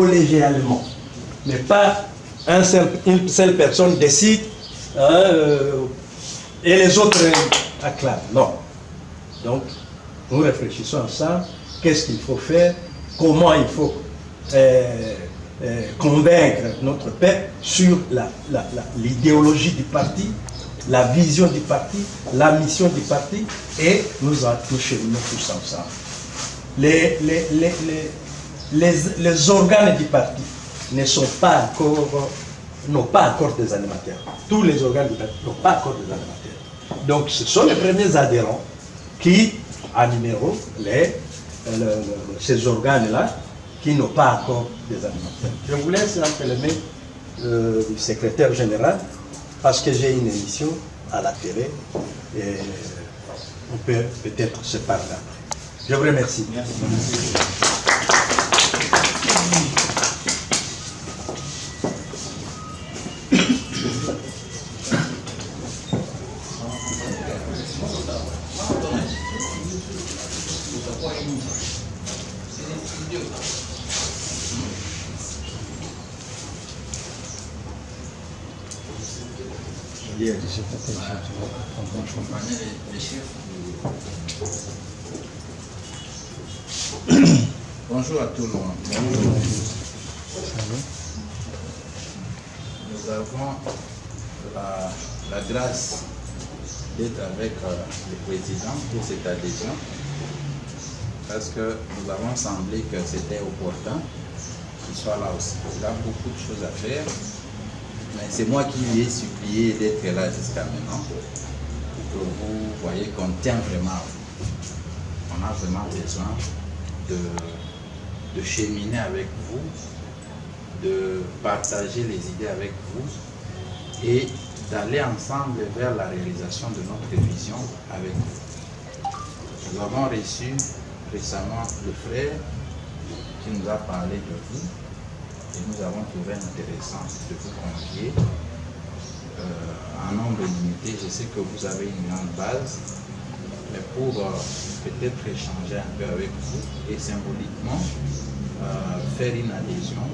collégialement, mais pas une seule personne décide et les autres acclament. Non. Donc, nous réfléchissons ensemble, qu'est-ce qu'il faut faire, comment il faut convaincre notre peuple sur l'idéologie du parti, la vision du parti, la mission du parti, et nous cheminons tous ensemble. Les organes du parti n'ont pas encore des animateurs. Tous les organes du parti n'ont pas encore des animateurs. Donc ce sont les premiers adhérents qui animeront ces organes-là qui n'ont pas encore des animateurs. Je vous laisse entre les mains du secrétaire général parce que j'ai une émission à la télé et on peut peut-être se parler après. Je vous remercie. Merci. Bonjour à tout le monde. Nous avons la grâce d'être avec le président pour cette adhésion parce que nous avons semblé que c'était opportun qu'il soit là aussi. Il a beaucoup de choses à faire, mais c'est moi qui lui ai supplié d'être là jusqu'à maintenant pour que vous voyez qu'on tient vraiment à vous. On a vraiment besoin de cheminer avec vous, de partager les idées avec vous et d'aller ensemble vers la réalisation de notre vision avec vous. Nous avons reçu récemment le frère qui nous a parlé de vous et nous avons trouvé intéressant de vous confier un nombre limité. Je sais que vous avez une grande base, mais pour peut-être échanger un peu avec vous et symboliquement faire une adhésion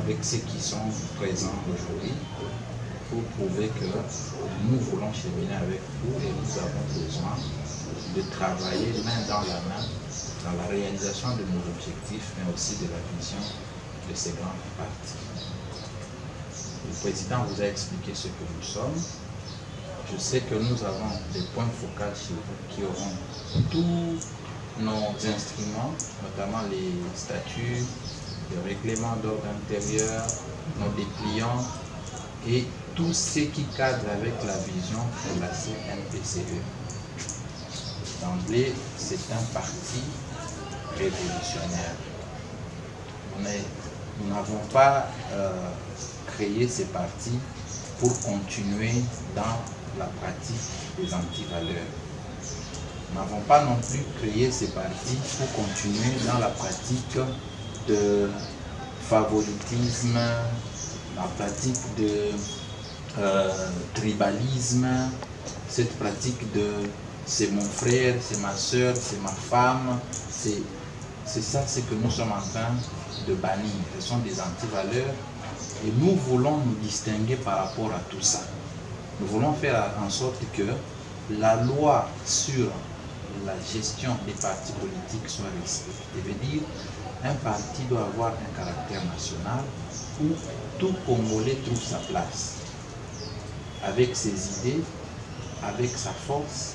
avec ceux qui sont présents aujourd'hui pour prouver que nous voulons cheminer avec vous et nous avons besoin de travailler main dans la main dans la réalisation de nos objectifs, mais aussi de la vision de ces grands partis. Le président vous a expliqué ce que nous sommes. Je sais que nous avons des points focaux chez vous qui auront tous nos instruments, notamment les statuts, le règlement d'ordre intérieur, nos dépliants et tout ce qui cadre avec la vision de la CNPCE. D'emblée, c'est un parti révolutionnaire. Nous n'avons pas créé ces partis pour continuer dans la pratique des antivaleurs. Nous n'avons pas non plus créé ces partis pour continuer dans la pratique de favoritisme, la pratique de tribalisme, cette pratique de c'est mon frère, c'est ma soeur, c'est ma femme, c'est ça ce que nous sommes en train de bannir. Ce sont des antivaleurs et nous voulons nous distinguer par rapport à tout ça. Nous voulons faire en sorte que la loi sur la gestion des partis politiques soit respectée. Ça veut dire un parti doit avoir un caractère national où tout Congolais trouve sa place, avec ses idées, avec sa force,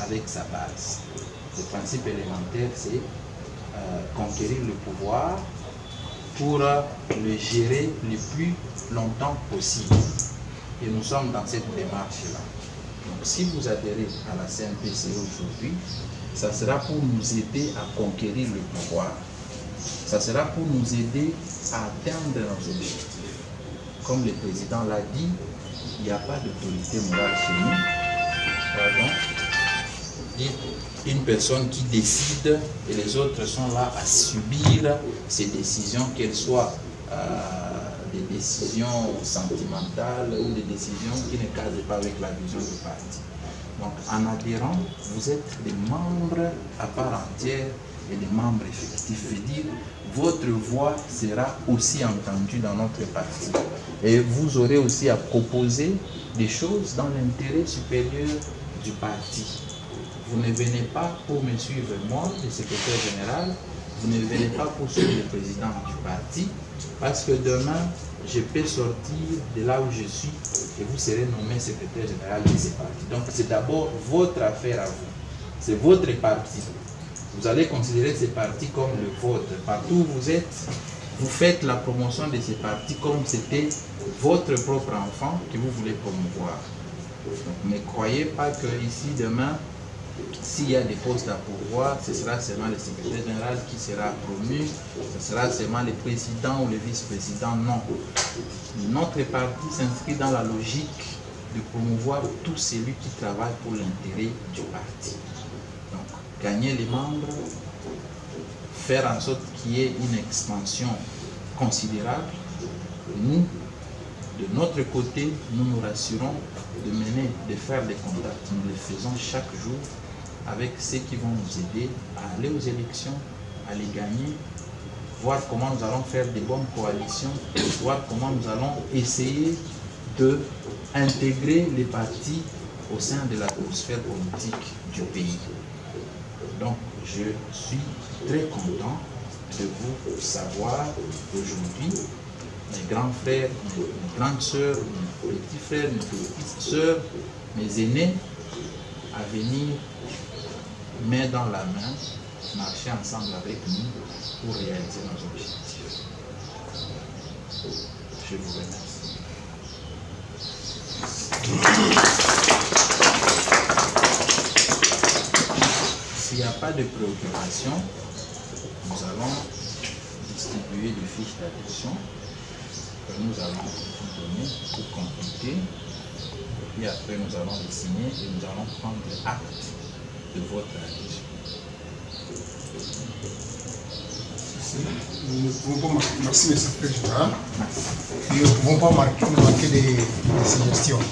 avec sa base. Le principe élémentaire, c'est conquérir le pouvoir pour le gérer le plus longtemps possible. Et nous sommes dans cette démarche-là. Donc si vous adhérez à la CNPCE aujourd'hui, ça sera pour nous aider à conquérir le pouvoir. Ça sera pour nous aider à atteindre nos objectifs. Comme le président l'a dit, il n'y a pas d'autorité morale chez nous. Pardon. Une personne qui décide et les autres sont là à subir ces décisions, qu'elles soient des décisions sentimentales ou des décisions qui ne casent pas avec la vision du parti. Donc en adhérant, vous êtes des membres à part entière et des membres effectifs. Je veux dire, votre voix sera aussi entendue dans notre parti. Et vous aurez aussi à proposer des choses dans l'intérêt supérieur du parti. Vous ne venez pas pour me suivre moi, le secrétaire général, vous ne venez pas pour suivre le président du parti, parce que demain, je peux sortir de là où je suis et vous serez nommé secrétaire général de ce parti. Donc c'est d'abord votre affaire à vous. C'est votre parti. Vous allez considérer ce parti comme le vôtre. Partout où vous êtes, vous faites la promotion de ce parti comme c'était votre propre enfant que vous voulez promouvoir. Donc, ne croyez pas que ici demain, s'il y a des postes à pourvoir, ce sera seulement le secrétaire général qui sera promu, ce sera seulement le président ou le vice-président. Non. Notre parti s'inscrit dans la logique de promouvoir tout celui qui travaille pour l'intérêt du parti. Donc, gagner les membres, faire en sorte qu'il y ait une expansion considérable. Nous, de notre côté, nous nous rassurons de mener, de faire des contacts. Nous les faisons chaque jour avec ceux qui vont nous aider à aller aux élections, à les gagner, voir comment nous allons faire des bonnes coalitions, voir comment nous allons essayer d'intégrer les partis au sein de l'atmosphère politique du pays. Donc, je suis très content de vous savoir aujourd'hui, mes grands frères, mes grandes sœurs, mes petits frères, mes petites sœurs, mes aînés, à venir main dans la main, marcher ensemble avec nous pour réaliser nos objectifs. Je vous remercie. S'il n'y a pas de préoccupation, nous allons distribuer des fiches d'adhésion que nous allons vous donner pour compléter. Et après, nous allons les signer et nous allons prendre acte de votre adhésion. Nous ne pouvons pas marquer, merci, M. le Président. Nous ne pouvons pas marquer des suggestions.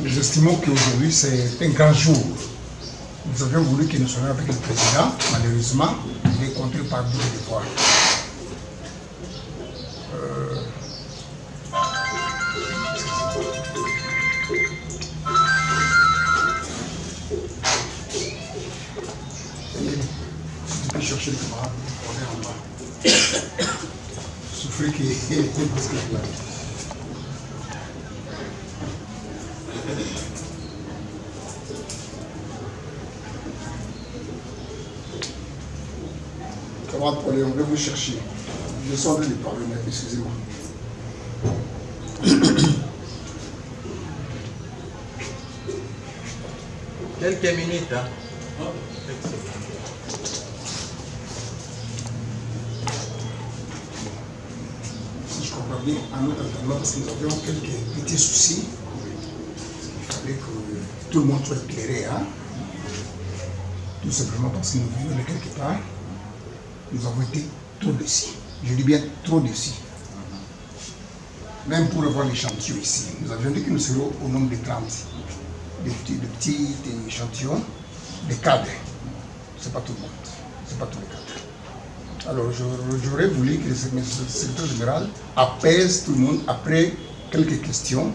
Nous estimons qu'aujourd'hui, c'est un grand jour. Nous avions voulu que nous soyons avec le Président. Malheureusement, il est contré par beaucoup de voix. Chercher le camarade, on est en bas. Souffrez qu'il y ait parce que là. Camarade Paulé, on va vous chercher. Je suis en train de parler, mais excusez-moi. Quelques minutes, hein? En notre entendement, parce que nous avions quelques petits soucis. Il fallait que tout le monde soit éclairé. Hein? Tout simplement parce que nous venions de quelque part. Nous avons été trop déçus. Je dis bien trop déçus. Même pour avoir l'échantillon ici. Nous avions dit que nous serions au nombre de 30. De petits échantillons, des cadres. Ce n'est pas tout le monde. Ce n'est pas tous les cadres. Alors, j'aurais voulu que le secrétaire général apaise tout le monde après quelques questions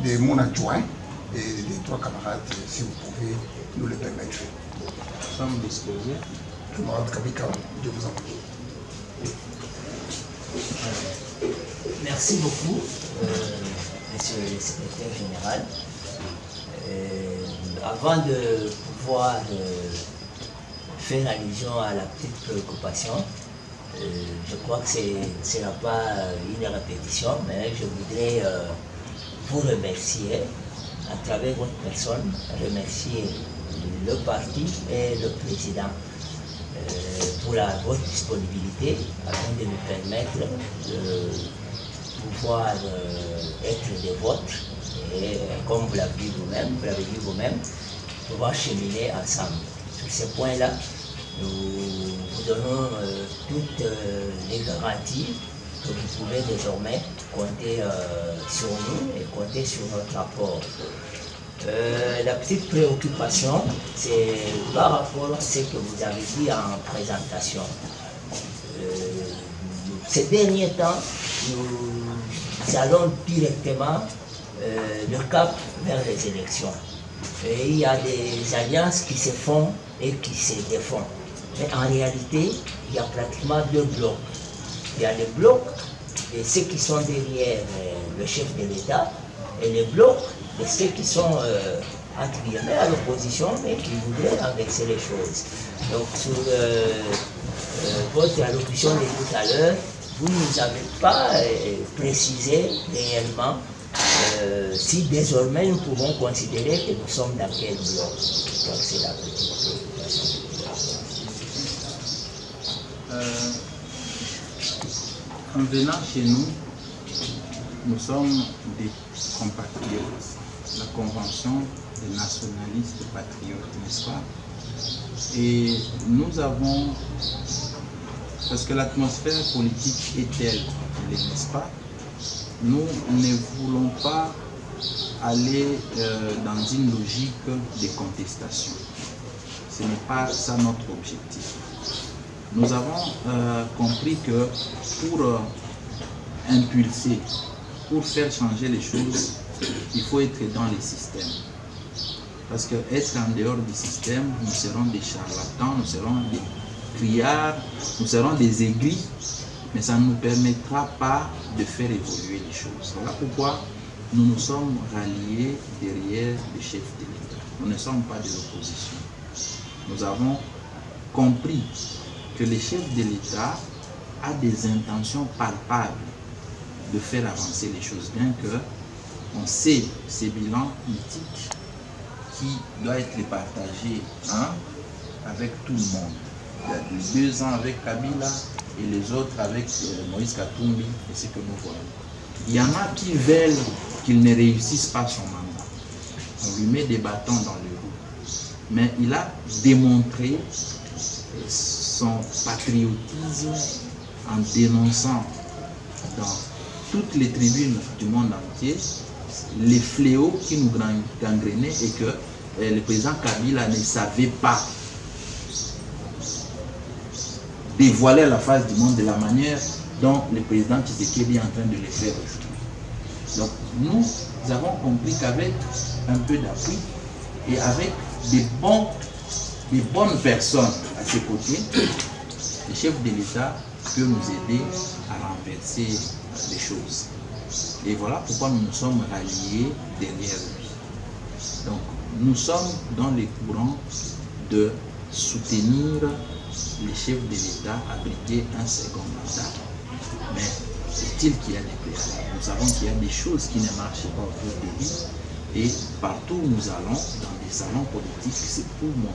de mon adjoint et des trois camarades, si vous pouvez nous le permettre. Nous sommes disposés. Camarade Kabika, je vous en prie. Merci beaucoup, Monsieur le secrétaire général. Avant de pouvoir faire allusion à la petite préoccupation, je crois que ce ne sera pas une répétition, mais je voudrais vous remercier à travers votre personne, remercier le parti et le président pour votre disponibilité afin de nous permettre de pouvoir être des vôtres et comme vous l'avez dit vous-même, pouvoir cheminer ensemble. Sur ces points-là, nous vous donnons toutes les garanties que vous pouvez désormais compter sur nous et compter sur notre apport. La petite préoccupation, c'est par rapport à ce que vous avez dit en présentation. Ces derniers temps, nous allons directement le cap vers les élections. Et il y a des alliances qui se font et qui se défont. Mais en réalité, il y a pratiquement deux blocs. Il y a les blocs de ceux qui sont derrière le chef de l'État et les blocs de ceux qui sont entre guillemets à l'opposition mais qui voudraient renverser les choses. Donc sur votre allocution de tout à l'heure, vous ne nous avez pas précisé réellement si désormais nous pouvons considérer que nous sommes dans quel bloc. Donc c'est la petite préoccupation. En venant chez nous, nous sommes des compatriotes. La Convention des nationalistes patriotes, n'est-ce pas? Et nous avons, parce que l'atmosphère politique est telle qu'elle est, n'est-ce pas? Nous ne voulons pas aller dans une logique de contestation. Ce n'est pas ça notre objectif. Nous avons compris que pour impulser, pour faire changer les choses, il faut être dans les systèmes. Parce que être en dehors du système, nous serons des charlatans, nous serons des criards, nous serons des aigris, mais ça ne nous permettra pas de faire évoluer les choses. Voilà pourquoi nous nous sommes ralliés derrière le chef de l'État. Nous ne sommes pas de l'opposition. Nous avons compris que le chef de l'État a des intentions palpables de faire avancer les choses, bien que on sait ces bilans politiques qui doivent être partagés avec tout le monde. Il y a les 2 ans avec Kabila et les autres avec Moïse Katumbi, et ce que nous voyons. Il y en a qui veulent qu'il ne réussisse pas son mandat. On lui met des bâtons dans les roues. Mais il a démontré son patriotisme en dénonçant dans toutes les tribunes du monde entier les fléaux qui nous gangrenaient et que le président Kabila ne savait pas dévoiler à la face du monde de la manière dont le président Tshisekedi est en train de le faire aujourd'hui. Donc nous avons compris qu'avec un peu d'appui et avec des bonnes personnes à ses côtés, le chef de l'État peut nous aider à renverser les choses. Et voilà pourquoi nous nous sommes ralliés derrière lui. Donc nous sommes dans les courants de soutenir les chefs de l'État à briguer un second mandat. Mais est-il qu'il y a des préalables? Nous savons qu'il y a des choses qui ne marchent pas autour de lui. Et partout où nous allons, dans des salons politiques, c'est pour montrer